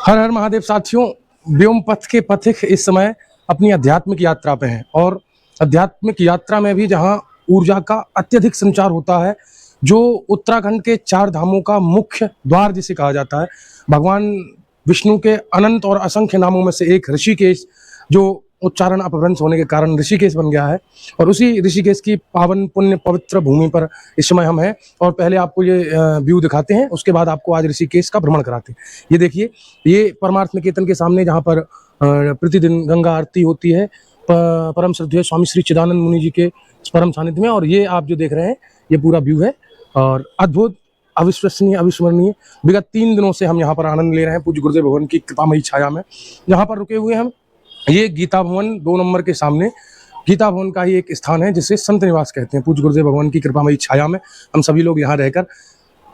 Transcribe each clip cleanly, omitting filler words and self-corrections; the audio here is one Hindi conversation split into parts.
हर हर महादेव साथियों, व्योम पथ के पथिक इस समय अपनी आध्यात्मिक यात्रा पे हैं और आध्यात्मिक यात्रा में भी जहां ऊर्जा का अत्यधिक संचार होता है, जो उत्तराखंड के 4 धामों का मुख्य द्वार जिसे कहा जाता है, भगवान विष्णु के अनंत और असंख्य नामों में से एक ऋषिकेश, जो उच्चारण अपभ्रंश होने के कारण ऋषिकेश बन गया है। और उसी ऋषिकेश की पावन पुण्य पवित्र भूमि पर इस समय हम हैं और पहले आपको ये व्यू दिखाते हैं, उसके बाद आपको आज ऋषिकेश का भ्रमण कराते हैं। ये देखिए, ये परमार्थ निकेतन के सामने जहाँ पर प्रतिदिन गंगा आरती होती है परम श्रद्धेय स्वामी श्री चिदानंद मुनि जी के परम सानिध्य में। और ये आप जो देख रहे हैं, ये पूरा व्यू है और अद्भुत, अविश्वसनीय, अविस्मरणीय। विगत 3 दिनों से हम यहाँ पर आनंद ले रहे हैं पूज्य गुरुदेव भगवान की कृपामयी छाया में। यहाँ पर रुके हुए हम, ये गीता भवन 2 नंबर के सामने गीता भवन का ही एक स्थान है जिसे संत निवास कहते हैं। पूज्य गुरुदेव भगवान की कृपामयी छाया में हम सभी लोग यहाँ रहकर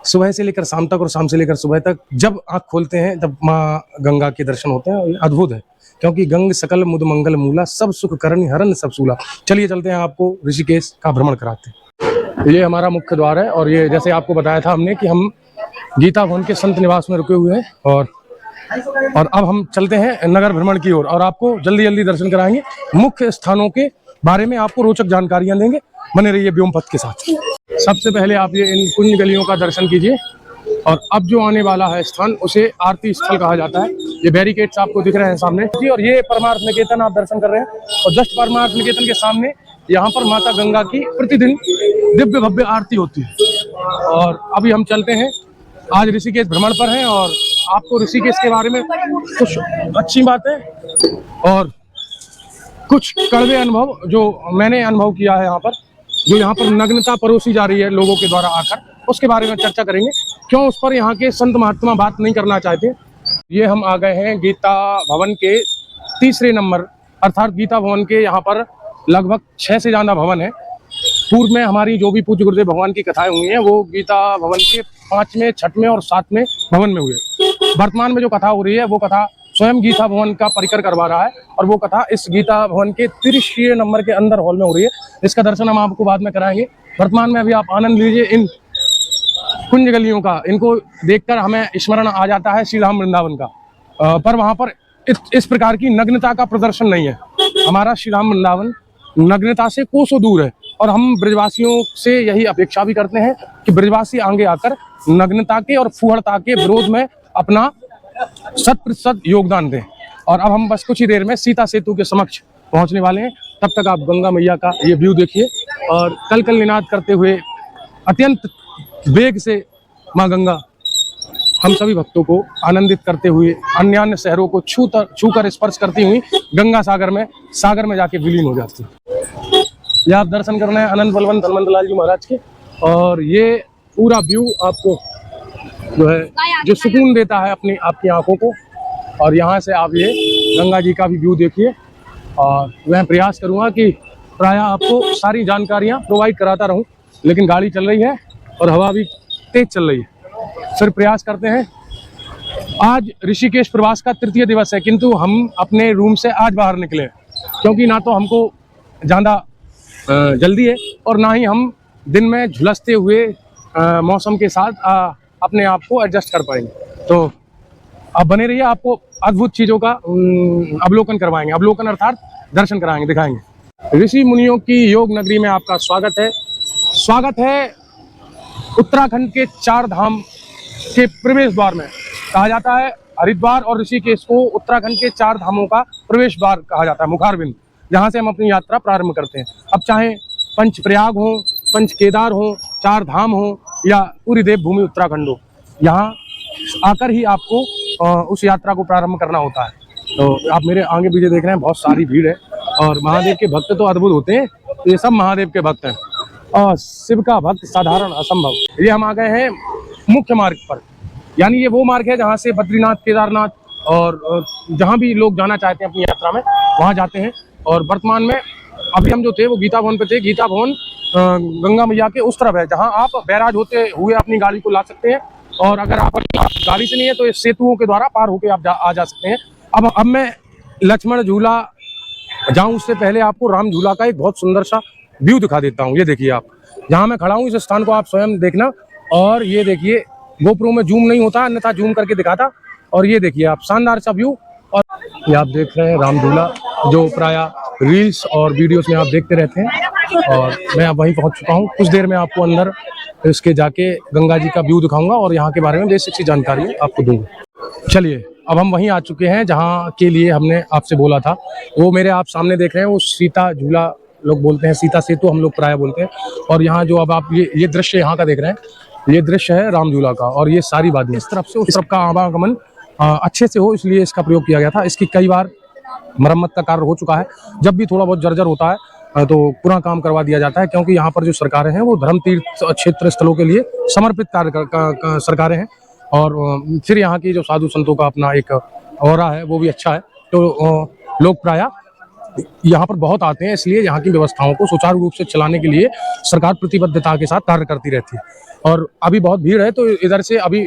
सुबह से लेकर शाम तक और शाम से लेकर सुबह तक जब आँख खोलते हैं तब माँ गंगा के दर्शन होते हैं। और ये अद्भुत है, क्योंकि गंग सकल मुद मंगल मूला, सब सुख करनी हरन सब सूला। चलिए चलते हैं, आपको ऋषिकेश का भ्रमण कराते हैं। ये हमारा मुख्य द्वार है और ये जैसे आपको बताया था हमने कि हम गीता भवन के संत निवास में रुके हुए हैं और अब हम चलते हैं नगर भ्रमण की ओर और आपको जल्दी जल्दी दर्शन कराएंगे। मुख्य स्थानों के बारे में आपको रोचक जानकारियां देंगे, बने रहिए व्योम पथ के साथ। सबसे पहले आप ये इन कुंज गलियों का दर्शन कीजिए और अब जो आने वाला है स्थान, उसे आरती स्थल कहा जाता है। ये बैरिकेड्स आपको दिख रहे हैं सामने जी, और ये परमार्थ निकेतन आप दर्शन कर रहे हैं और जस्ट परमार्थ निकेतन के सामने यहाँ पर माता गंगा की प्रतिदिन दिव्य भव्य आरती होती है। और अभी हम चलते हैं, आज ऋषिकेश भ्रमण पर हैं और आपको ऋषिकेश के बारे में कुछ अच्छी बातें और कुछ कड़वे अनुभव जो मैंने अनुभव किया है यहाँ पर नग्नता परोसी जा रही है लोगों के द्वारा आकर, उसके बारे में चर्चा करेंगे। क्यों उस पर यहाँ के संत महात्मा बात नहीं करना चाहते। ये हम आ गए हैं गीता भवन के 3रे नंबर, अर्थात गीता भवन के यहाँ पर लगभग 6 से ज़्यादा भवन है। पूर्व में हमारी जो भी पूज्य गुरुदेव भगवान की कथाएं हुई हैं वो गीता भवन के 5वें, 6वें और 7वें भवन में हुए। वर्तमान में जो कथा हो रही है वो कथा स्वयं गीता भवन का परिकर करवा रहा है और वो कथा इस गीता भवन के 30 नंबर के अंदर हॉल में हो रही है। इसका दर्शन हम आपको बाद में कराएंगे। वर्तमान में अभी आप आनंद लीजिए इन कुंज गलियों का। इनको देखकर हमें स्मरण आ जाता है श्री राम वृंदावन का, पर वहाँ पर इस प्रकार की नग्नता का प्रदर्शन नहीं है। हमारा श्री राम वृंदावन नग्नता से कोसों दूर है और हम ब्रजवासियों से यही अपेक्षा भी करते हैं कि ब्रजवासी आगे आकर नग्नता के और फूहड़ता के विरोध में अपना 100% योगदान दें। और अब हम बस कुछ ही देर में सीता सेतु के समक्ष पहुंचने वाले हैं। तब तक आप गंगा मैया का ये व्यू देखिए और कल कल निनाद करते हुए अत्यंत वेग से माँ गंगा हम सभी भक्तों को आनंदित करते हुए अन्य अन्य शहरों को छूकर स्पर्श करती हुई गंगा सागर में जाके विलीन हो जाती है। ये आप दर्शन करना है अनंत बलवंत हनुमंत लाल जी महाराज के। और ये पूरा व्यू आपको जो है जो सुकून देता है अपनी आपकी आंखों को। और यहाँ से आप ये गंगा जी का भी व्यू देखिए और मैं प्रयास करूँगा कि प्रायः आपको सारी जानकारियाँ प्रोवाइड कराता रहूँ, लेकिन गाड़ी चल रही है और हवा भी तेज चल रही है। फिर प्रयास करते हैं। आज ऋषिकेश प्रवास का 3य दिवस है, किंतु हम अपने रूम से आज बाहर निकले क्योंकि ना तो हमको ज़्यादा जल्दी है और ना ही हम दिन में झुलसते हुए मौसम के साथ अपने आप को एडजस्ट कर पाएंगे। तो अब बने रहिए, आपको अद्भुत चीज़ों का अवलोकन करवाएंगे। अवलोकन अर्थात दर्शन कराएंगे, दिखाएंगे। ऋषि मुनियों की योग नगरी में आपका स्वागत है। स्वागत है उत्तराखंड के 4 धाम के प्रवेश द्वार में। कहा जाता है हरिद्वार और ऋषिकेश को उत्तराखंड के 4 धामों का प्रवेश द्वार कहा जाता है, मुखारबिंद, जहाँ से हम अपनी यात्रा प्रारंभ करते हैं। अब चाहे पंच प्रयाग हो, पंच केदार हो, 4 धाम हो या पूरी देवभूमि उत्तराखंड हो, यहाँ आकर ही आपको उस यात्रा को प्रारंभ करना होता है। तो आप मेरे आगे पीछे देख रहे हैं, बहुत सारी भीड़ है और महादेव के भक्त तो अद्भुत होते हैं। ये सब महादेव के भक्त हैं और शिव का भक्त साधारण असंभव। ये हम आ गए हैं मुख्य मार्ग पर, यानी ये वो मार्ग है जहाँ से बद्रीनाथ, केदारनाथ और जहाँ भी लोग जाना चाहते हैं अपनी यात्रा में वहाँ जाते हैं। और वर्तमान में अभी हम जो थे वो गीता भवन पे थे। गीता भवन गंगा मैया के उस तरफ है जहाँ आप बैराज होते हुए अपनी गाड़ी को ला सकते हैं और अगर आप गाड़ी से नहीं है तो इस सेतुओं के द्वारा पार होकर आप आ जा सकते हैं। अब मैं लक्ष्मण झूला जाऊँ उससे पहले आपको राम झूला का एक बहुत सुंदर सा व्यू दिखा देता हूँ। ये देखिए, आप जहाँ मैं खड़ा हूँ इस स्थान को आप स्वयं देखना। और ये देखिए, गोप्रो में जूम नहीं होता, अन्यथा जूम करके दिखाता। और ये देखिए आप शानदार सा व्यू। और ये आप देख रहे हैं राम झूला, जो प्राय रील्स और वीडियोस में आप देखते रहते हैं। और मैं अब वहीं पहुंच चुका हूं। कुछ देर में आपको अंदर इसके जाके गंगा जी का व्यू दिखाऊंगा और यहाँ के बारे में बेसिक सी जानकारी आपको दूंगा। चलिए अब हम वहीं आ चुके हैं जहाँ के लिए हमने आपसे बोला था। वो मेरे आप सामने देख रहे हैं, वो सीता झूला लोग बोलते हैं, सीता सेतु हम लोग प्राय बोलते हैं। और यहाँ जो अब आप ये दृश्य यहाँ का देख रहे हैं, ये दृश्य है राम झूला का। और ये सारी वादी इस तरफ से उस तरफ का आवागमन अच्छे से हो, इसलिए इसका प्रयोग किया गया था। इसकी कई बार मरम्मत का कार्य हो चुका है। जब भी थोड़ा बहुत जर्जर होता है तो पूरा काम करवा दिया जाता है, क्योंकि यहाँ पर जो सरकारें हैं वो धर्म तीर्थ क्षेत्र स्थलों के लिए समर्पित कार्य सरकारें हैं। और फिर यहाँ की जो साधु संतों का अपना एक ऑरा है वो भी अच्छा है। तो लोग प्राय यहाँ पर बहुत आते हैं, इसलिए यहाँ की व्यवस्थाओं को सुचारू रूप से चलाने के लिए सरकार प्रतिबद्धता के साथ कार्य करती रहती है। और अभी बहुत भीड़ है, तो इधर से अभी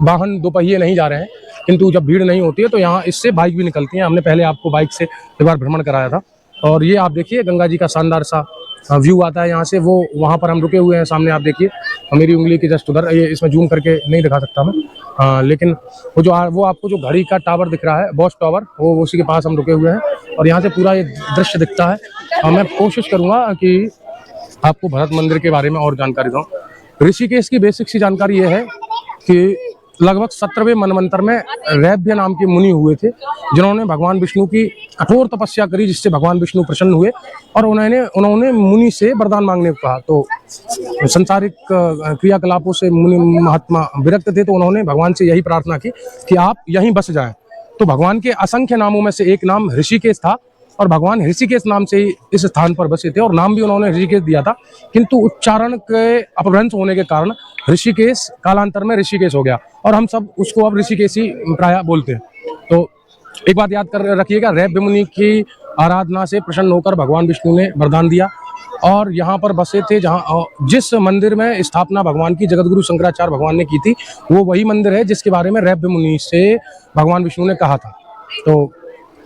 वाहन दो पहिए नहीं जा रहे हैं, किंतु जब भीड़ नहीं होती है तो यहाँ इससे बाइक भी निकलती हैं। हमने पहले आपको बाइक से एक बार भ्रमण कराया था। और ये आप देखिए गंगा जी का शानदार सा व्यू आता है यहाँ से। वो वहाँ पर हम रुके हुए हैं, सामने आप देखिए मेरी उंगली के जस्ट उधर। ये इसमें जूम करके नहीं दिखा सकता मैं, लेकिन वो आपको जो घड़ी का टावर दिख रहा है, बॉस टावर, वो उसी के पास हम रुके हुए हैं। और यहाँ से पूरा ये दृश्य दिखता है। मैं कोशिश करूँगा कि आपको भरत मंदिर के बारे में और जानकारी दूँ। ऋषिकेश की बेसिक सी जानकारी ये है कि लगभग 17वें मनवंतर में रैभ्य नाम के मुनि हुए थे, जिन्होंने भगवान विष्णु की कठोर तपस्या करी, जिससे भगवान विष्णु प्रसन्न हुए और उन्होंने मुनि से वरदान मांगने को कहा। तो संसारिक क्रियाकलापों से मुनि महात्मा विरक्त थे, तो उन्होंने भगवान से यही प्रार्थना की कि आप यहीं बस जाएं। तो भगवान के असंख्य नामों में से एक नाम ऋषिकेश था, और भगवान ऋषिकेश नाम से ही इस स्थान पर बसे थे। और नाम भी उन्होंने ऋषिकेश दिया था, किंतु उच्चारण के अपभ्रंश होने के कारण ऋषिकेश कालांतर में ऋषिकेश हो गया, और हम सब उसको अब ऋषिकेश ही प्राय बोलते हैं। तो एक बात याद कर रखिएगा, रैभ्य मुनि की आराधना से प्रसन्न होकर भगवान विष्णु ने वरदान दिया और यहाँ पर बसे थे। जहाँ जिस मंदिर में स्थापना भगवान की जगतगुरु शंकराचार्य भगवान ने की थी, वो वही मंदिर है जिसके बारे में रैभ्य मुनि से भगवान विष्णु ने कहा था। तो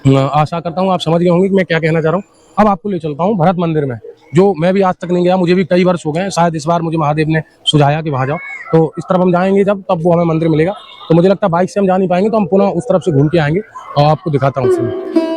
आशा करता हूँ आप समझ गए होंगे कि मैं क्या कहना चाह रहा हूँ। अब आपको ले चलता हूँ भरत मंदिर में, जो मैं भी आज तक नहीं गया। मुझे भी कई वर्ष हो गए, शायद इस बार मुझे महादेव ने सुझाया कि वहाँ जाओ। तो इस तरफ हम जाएंगे जब, तब वो हमें मंदिर मिलेगा। तो मुझे लगता है बाइक से हम जा नहीं पाएंगे, तो हम पुनः उस तरफ से घूम के आएंगे और आपको दिखाता हूँ।